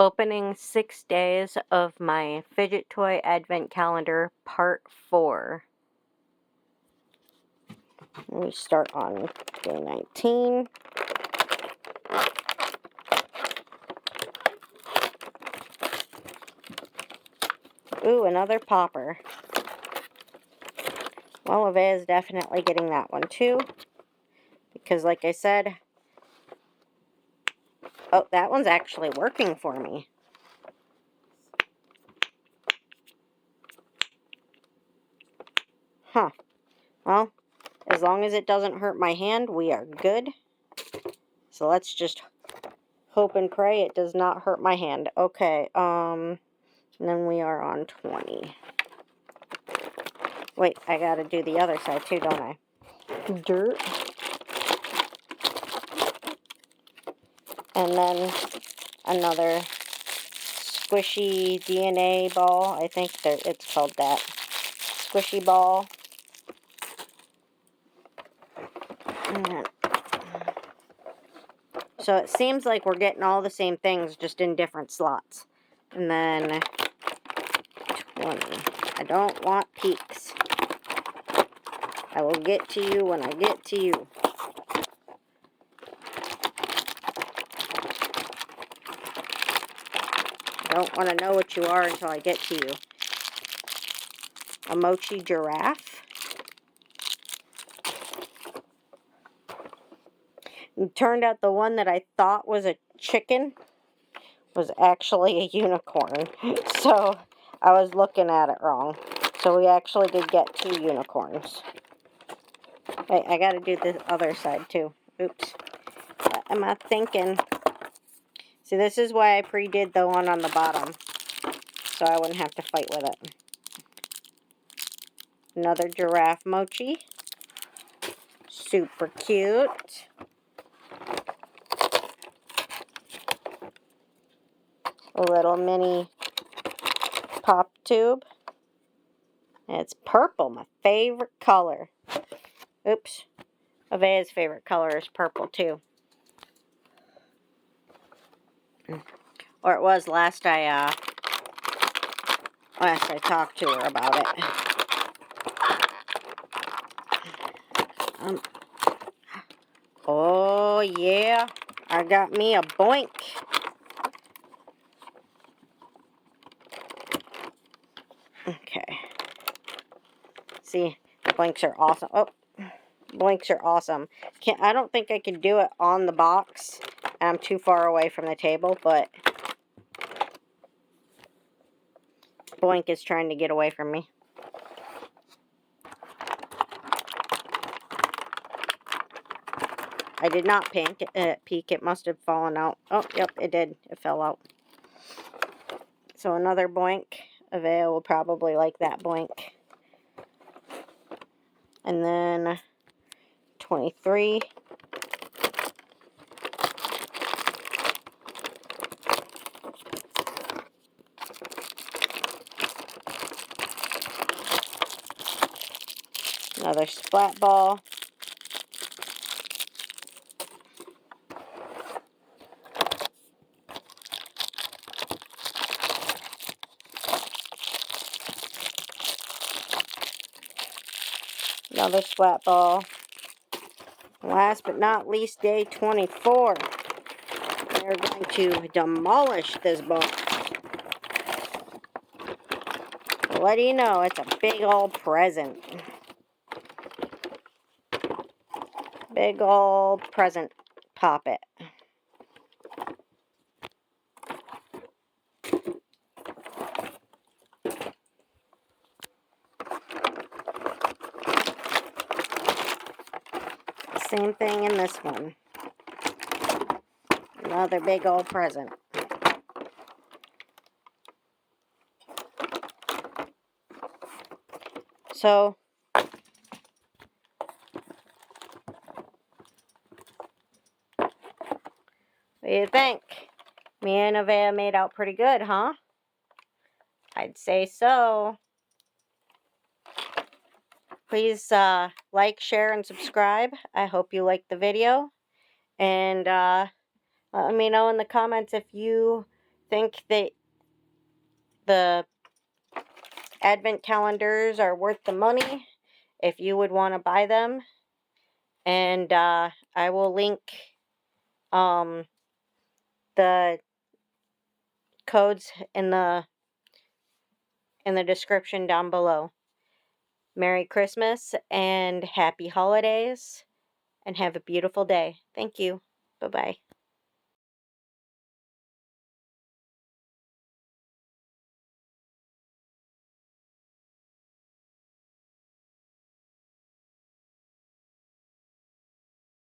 Opening 6 days of my Fidget Toy Advent Calendar, Part 4. We start on day 19. Ooh, another popper. Well, Avea is definitely getting that one too. Because like I said... Oh, that one's actually working for me. Huh. Well, as long as it doesn't hurt my hand, we are good. So let's just hope and pray it does not hurt my hand. Okay, and then we are on 20. Wait, I gotta do the other side too, don't I? Dirt. And then another squishy DNA ball. I think it's called that. Squishy ball. So it seems like we're getting all the same things, just in different slots. And then 20. I don't want peaks. I will get to you when I get to you. I don't want to know what you are until I get to you. A mochi giraffe. It turned out the one that I thought was a chicken was actually a unicorn. So I was looking at it wrong. So we actually did get 2 unicorns. Wait, I gotta do the other side too. Oops. What am I thinking? See, this is why I pre-did the one on the bottom. So I wouldn't have to fight with it. Another giraffe mochi. Super cute. A little mini pop tube. And it's purple, my favorite color. Oops. Avea's favorite color is purple too. Or it was last I talked to her about it. Oh yeah, I got me a boink. Okay. See, boinks are awesome. Oh, boinks are awesome. I don't think I can do it on the box. I'm too far away from the table, but Boink is trying to get away from me. I did not peek. It must have fallen out. Oh, yep, it did. It fell out. So another Boink. Avea will probably like that Boink. And then 23. Another splat ball. Another splat ball. Last but not least, day 24. We're going to demolish this box. What do you know? It's a big old present. Big old present. Pop it. Same thing in this one. Another big old present. So, what do you think? Me and Avea made out pretty good, huh? I'd say so. Please like, share, and subscribe. I hope you liked the video. And let me know in the comments if you think that the advent calendars are worth the money if you would want to buy them. And I will link the codes in the description down below. Merry Christmas and happy holidays, and have a beautiful day. Thank you. Bye-bye.